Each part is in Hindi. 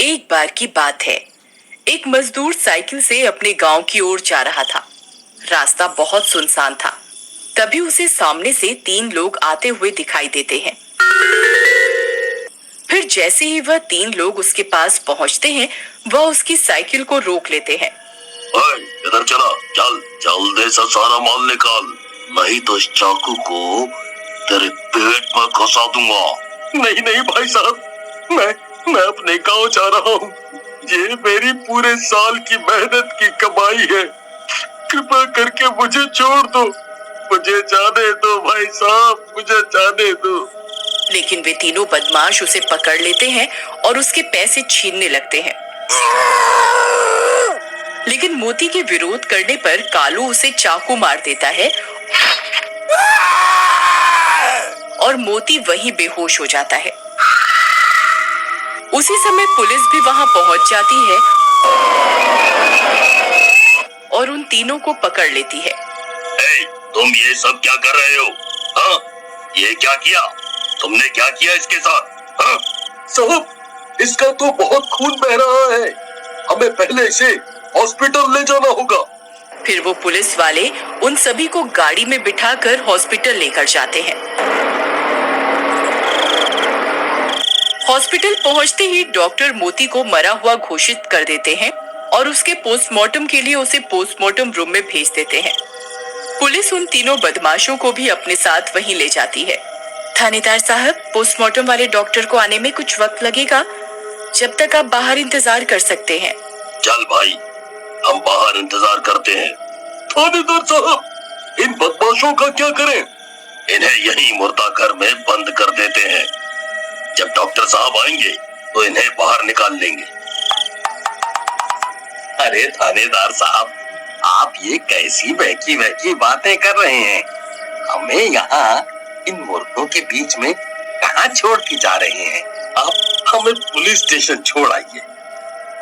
एक बार की बात है। एक मजदूर साइकिल से अपने गांव की ओर जा रहा था। रास्ता बहुत सुनसान था। तभी उसे सामने से 3 लोग आते हुए दिखाई देते हैं। फिर जैसे ही वह 3 लोग उसके पास पहुंचते हैं, वह उसकी साइकिल को रोक लेते हैं। ओए, इधर चला, चल जल्दी से सारा माल निकाल, नहीं तो इस चाकू को तेरे पेट में घुसा दूंगा। नहीं नहीं भाई साहब, मैं अपने गांव जा रहा हूँ। ये मेरी पूरे साल की मेहनत की कमाई है। कृपा करके मुझे छोड़ दो, मुझे जाने दो भाई साहब, मुझे जाने दो। लेकिन वे तीनों बदमाश उसे पकड़ लेते हैं और उसके पैसे छीनने लगते हैं। लेकिन मोती के विरोध करने पर कालू उसे चाकू मार देता है और मोती वहीं बेहोश हो जाता है। उसी समय पुलिस भी वहां पहुंच जाती है और उन तीनों को पकड़ लेती है। तुम ये सब क्या कर रहे हो? हाँ, ये क्या किया? तुमने क्या किया इसके साथ? हाँ? साहब, इसका तो बहुत खून बह रहा है, हमें पहले इसे हॉस्पिटल ले जाना होगा। फिर वो पुलिस वाले उन सभी को गाड़ी में बिठाकर हॉस्पिटल लेकर जाते हैं। हॉस्पिटल पहुंचते ही डॉक्टर मोती को मरा हुआ घोषित कर देते हैं और उसके पोस्टमार्टम के लिए उसे पोस्टमार्टम रूम में भेज देते हैं। पुलिस उन तीनों बदमाशों को भी अपने साथ वहीं ले जाती है। थानेदार साहब, पोस्टमार्टम वाले डॉक्टर को आने में कुछ वक्त लगेगा। जब तक आप बाहर इंतजार कर सकते हैं। चल भाई, हम बाहर इंतजार करते हैं। थानेदार साहब, इन बदमाशों का क्या करें? इन्हें यहीं मुर्दाघर में बंद कर देते हैं। जब डॉक्टर साहब आएंगे तो इन्हें बाहर निकाल लेंगे। अरे थानेदार साहब, आप ये कैसी बहकी बहकी बातें कर रहे हैं? हमें यहाँ इन मुर्दों के बीच में कहाँ छोड़ के जा रहे हैं? आप हमें पुलिस स्टेशन छोड़ आइए।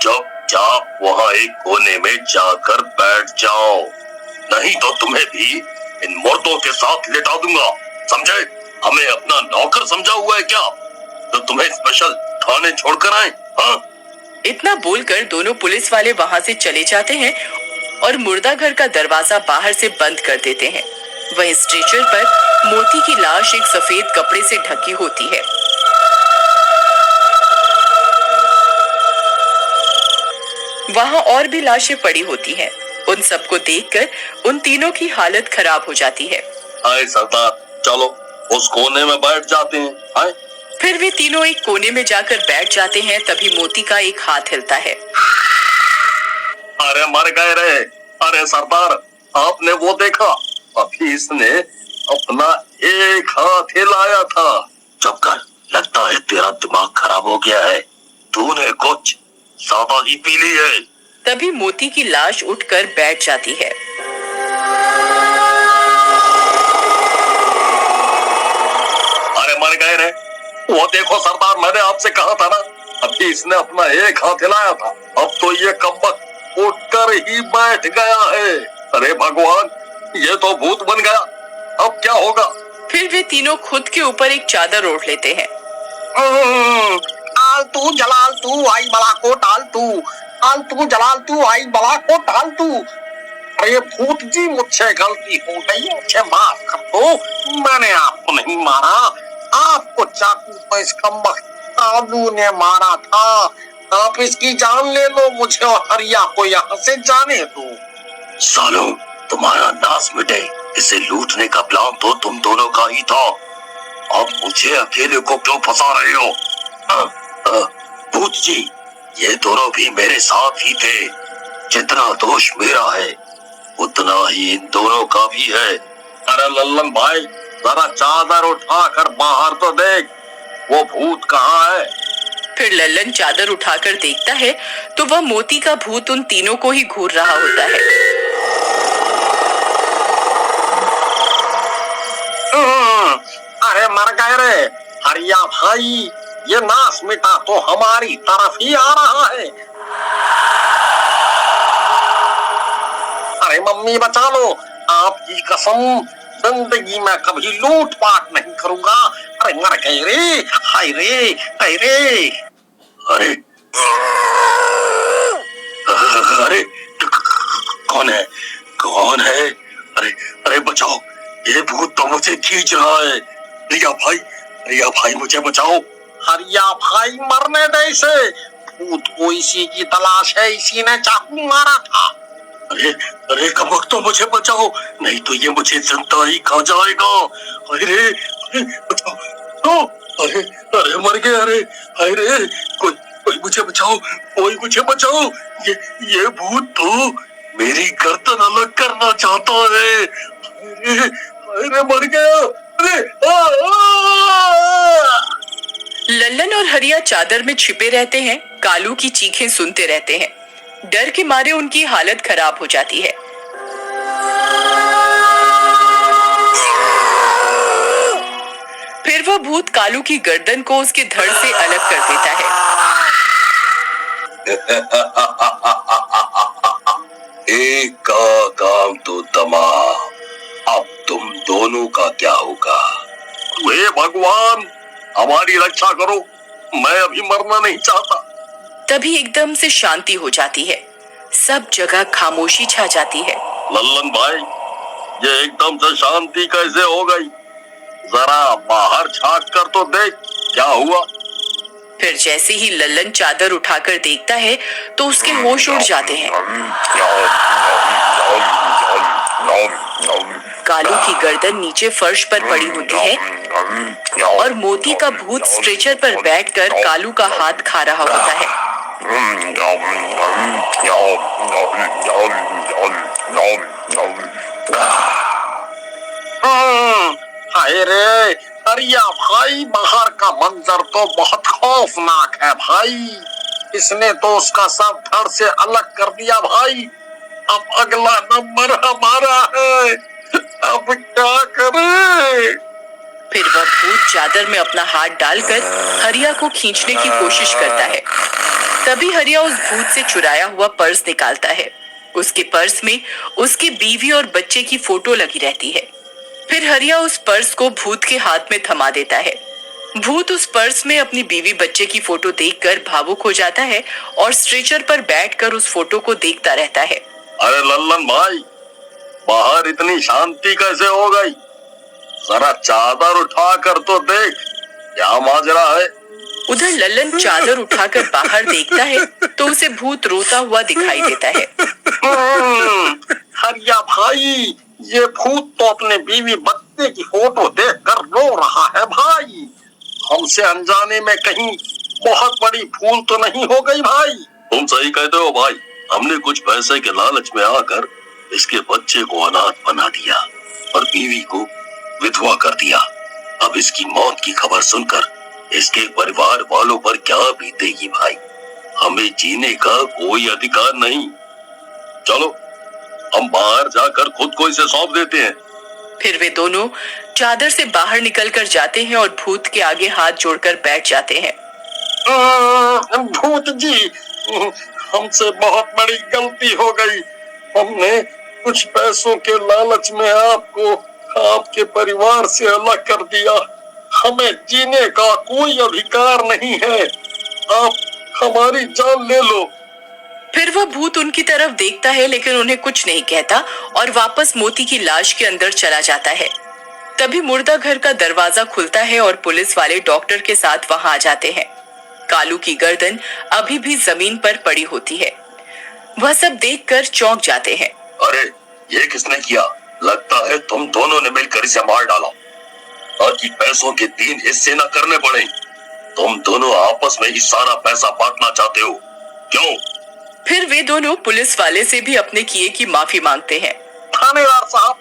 चुपचाप वहाँ एक कोने में जाकर बैठ जाओ, नहीं तो तुम्हें भी इन मुर्दों के साथ लिटा दूंगा, समझे? हमें अपना नौकर समझा हुआ है क्या, तो तुम्हें स्पेशल थाने छोड़कर आए? हाँ? इतना बोलकर दोनों पुलिस वाले वहां से चले जाते हैं और मुर्दा घर का दरवाजा बाहर से बंद कर देते हैं। वहीं स्ट्रेचर पर मोती की लाश एक सफेद कपड़े से ढकी होती है। वहां और भी लाशें पड़ी होती हैं। उन सबको देखकर उन तीनों की हालत खराब हो जाती है। आए सरदार, चलो उस कोने में बैठ जाते हैं। आए? फिर वे तीनों एक कोने में जाकर बैठ जाते हैं। तभी मोती का एक हाथ हिलता है। अरे मर गए रे! अरे सरदार, आपने वो देखा? अभी इसने अपना एक हाथ हिलाया था। चुप कर, लगता है तेरा दिमाग खराब हो गया है, तूने कुछ ज्यादा ही पी ली है। तभी मोती की लाश उठकर बैठ जाती है। अरे मर गए रे! वो देखो सरदार, मैंने आपसे कहा था ना, अभी इसने अपना एक हाथ हिलाया था, अब तो ये कब्बक उठकर ही बैठ गया है। अरे भगवान, ये तो भूत बन गया, अब क्या होगा? फिर वे तीनों खुद के ऊपर एक चादर ओढ़ लेते हैं। आल तू जलाल तू आई बला को टाल तू, आल तू जलाल तू आई बला को टाल तू। अरे भूत जी, मुझसे गलती हो गई, मुझे माफ कर दो। मैंने आपको नहीं मारा, आपको चाकू तो इस कमबख्त कालू ने मारा था। आप इसकी जान ले लो, मुझे और हरिया को यहाँ से जाने दो। सालों, तुम्हारा नाश मिटे, इसे लूटने का प्लान तो तुम दोनों का ही था। अब मुझे अकेले को क्यों फंसा रहे हो? भूत जी, ये दोनों भी मेरे साथ ही थे। जितना दोष मेरा है उतना ही इन दोनों का भी है। अरे लल्लन भाई, जरा चादर उठाकर बाहर तो देख, वो भूत कहाँ है? फिर लल्लन चादर उठाकर देखता है तो वह मोती का भूत उन तीनों को ही घूर रहा होता है। अरे मर गए रे हरिया भाई, ये नाश मिटा तो हमारी तरफ ही आ रहा है। अरे मम्मी बचा लो, आपकी कसम, जिंदगी में कभी लूट पाट नहीं करूंगा। अरे मर गए रे, हाय रे, हाय रे। अरे अरे कौन है? कौन है? अरे अरे बचाओ, ये भूत तो मुझे खींच रहा है। रिया भाई मुझे बचाओ। हरिया भाई मरने दे इसे, भूत को इसी की तलाश है, इसी ने चाकू मारा था। अरे अरे कबक तो मुझे बचाओ, नहीं तो ये मुझे जिंदा ही खा जाएगा। अरे अरे बचाओ, अरे अरे मर गया। अरे अरे कोई कोई मुझे बचाओ, कोई मुझे बचाओ। ये भूत तो मेरी गर्दन अलग करना चाहता है। अरे अरे मर गया। अरे लल्लन और हरिया चादर में छिपे रहते हैं, कालू की चीखें सुनते रहते हैं। डर के मारे उनकी हालत खराब हो जाती है। फिर वह भूत कालू की गर्दन को उसके धड़ से अलग कर देता है। एक का काम तो तमाम, अब तुम दोनों का क्या होगा? हे भगवान, हमारी रक्षा करो, मैं अभी मरना नहीं चाहता। तभी एकदम से शांति हो जाती है, सब जगह खामोशी छा जाती है। लल्लन भाई, ये एकदम से शांति कैसे हो गई? जरा बाहर झांक कर तो देख क्या हुआ। फिर जैसे ही लल्लन चादर उठाकर देखता है तो उसके होश उड़ जाते हैं। कालू की गर्दन नीचे फर्श पर पड़ी होती है और मोती का भूत स्ट्रेचर पर बैठकर कालू का हाथ खा रहा होता है। हाय रे हरिया भाई, बाहर का मंजर तो बहुत खौफनाक है भाई। इसने तो उसका सब धड़ से अलग कर दिया भाई। अब अगला नंबर हमारा है, अब क्या करें? फिर वह भूत चादर में अपना हाथ डालकर हरिया को खींचने की कोशिश करता है। तभी हरिया उस भूत से चुराया हुआ पर्स निकालता है। उसके पर्स में उसकी बीवी और बच्चे की फोटो लगी रहती है। फिर हरिया उस पर्स को भूत के हाथ में थमा देता है। भूत उस पर्स में अपनी बीवी बच्चे की फोटो देखकर भावुक हो जाता है और स्ट्रेचर पर बैठकर उस फोटो को देखता रहता है। अरे लल्लन भाई, बाहर इतनी शांति कैसे हो गई? जरा चादर उठा कर तो देख क्या माजरा है। उधर लल्लन चादर उठाकर बाहर देखता है तो उसे भूत रोता हुआ दिखाई देता है। हरिया भाई, ये भूत तो अपने बीवी बच्चे की फोटो देखकर रो रहा है भाई। हमसे अनजाने में कहीं बहुत बड़ी भूल तो नहीं हो गई भाई? तुम सही कहते हो भाई, हमने कुछ पैसे के लालच में आकर इसके बच्चे को अनाथ बना दिया और बीवी को विधवा कर दिया। अब इसकी मौत की खबर सुनकर इसके परिवार वालों पर क्या बीतेगी भाई। हमें जीने का कोई अधिकार नहीं। चलो हम बाहर जाकर खुद को इसे सौंप देते हैं। फिर वे दोनों चादर से बाहर निकलकर जाते हैं और भूत के आगे हाथ जोड़कर बैठ जाते हैं। भूत जी, हमसे बहुत बड़ी गलती हो गई। हमने कुछ पैसों के लालच में आपको आपके परिवार से अलग कर दिया। हमें जीने का कोई अधिकार नहीं है। आप हमारी जान ले लो। फिर वह भूत उनकी तरफ देखता है लेकिन उन्हें कुछ नहीं कहता और वापस मोती की लाश के अंदर चला जाता है। तभी मुर्दा घर का दरवाजा खुलता है और पुलिस वाले डॉक्टर के साथ वहां आ जाते हैं। कालू की गर्दन अभी भी जमीन पर पड़ी होती है। वह सब देखकर चौंक जाते हैं। अरे ये किसने किया? लगता है तुम दोनों ने मिलकर इसे मार डाला ताकि पैसों के 3 हिस्से न करने पड़े। तुम दोनों आपस में ही सारा पैसा बांटना चाहते हो, क्यों? फिर वे दोनों पुलिस वाले से भी अपने किए की माफी मांगते हैं। थानेदार साहब,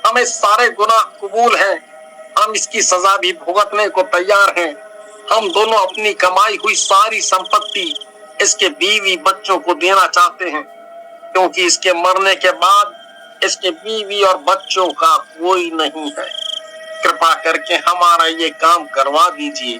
हमें सारे गुनाह कबूल हैं। हम इसकी सजा भी भुगतने को तैयार हैं। हम दोनों अपनी कमाई हुई सारी संपत्ति इसके बीवी बच्चों को देना चाहते हैं, क्योंकि इसके मरने के बाद इसके बीवी और बच्चों का कोई नहीं है। कृपा करके हमारा ये काम करवा दीजिए।